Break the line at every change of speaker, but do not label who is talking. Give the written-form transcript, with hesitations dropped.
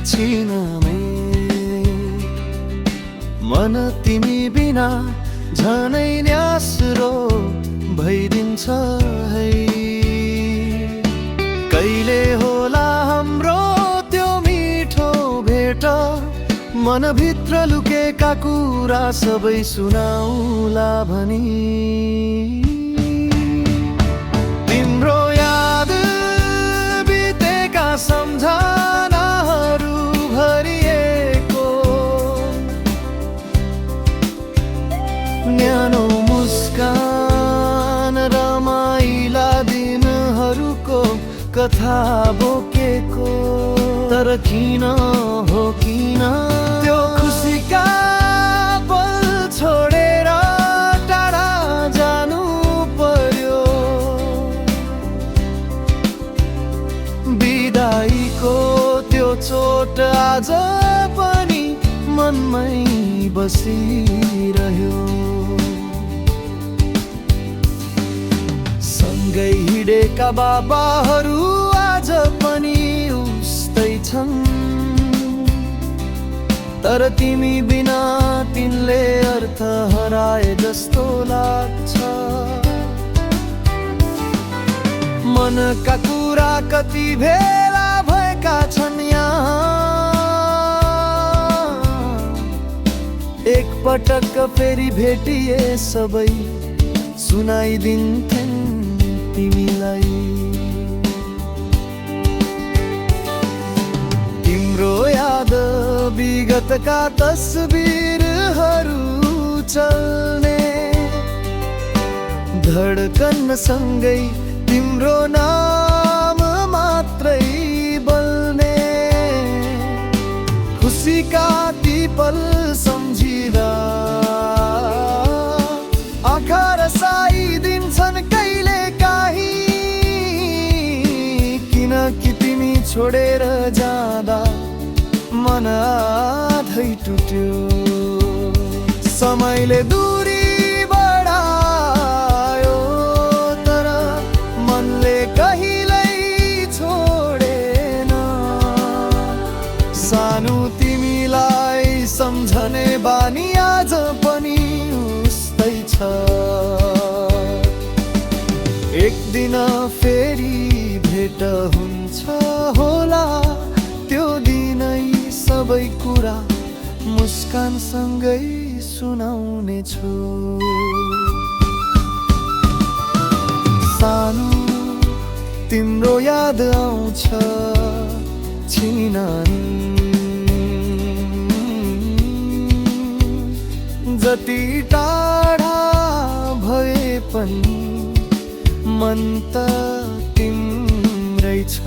छिनमै मन तिमी बिना झनै न्यास्रो भइदिन्छ है। कहिले होला हाम्रो त्यो मिठो भेट, मनभित्र लुकेका कुरा सबै सुनाउला भनी। तिम्रो याद बितेका सम्झनाहरू भरिएको न्यानो मुस्कान, रमाइला दिनहरूको कथा बोकेको। तर किन हो किन त्यो खुसीका पल छोडेर टाढा जानु पर्यो। बिदाईको त्यो चोट आज पनि मनमै बसिरह्यो। सँगै हिँडेका बाबाहरू आज पनि उस्तै छन्, तर तिमी बिना तिनले अर्थ हराए जस्तो लाग्छ। मनका कुरा कति भेला भएका छन् यहाँ, एक पटक फेरि भेटिए सबै सुनाइदिन्थेन् तिमीलाई। तिम्रो याद विगतका तस्बिरहरू चल्ने, धडकन सँगै तिम्रो नाम मात्रै बल्ने। खुसीका ती पल सम्झिँदा आँखा रसाइदिन्छन् कहिले काहीँ, किनकि तिमी छोडेर जाँदा मन आधै टुट्यो। समयले दूरी बढायो तर मनले कहिल्यै छोडेन। सानो तिमीलाई सम्झने बानी आज पनि उस्तै छ। एक दिन फेरि भेट हुन्छ होला, त्यो दिनै सबै कुरा मुस्कानसँगै सुनाउने छु। सानो तिम्रो याद आउँछ छिनन्, जति टाढा भए पनि मन त तिम्रै छ।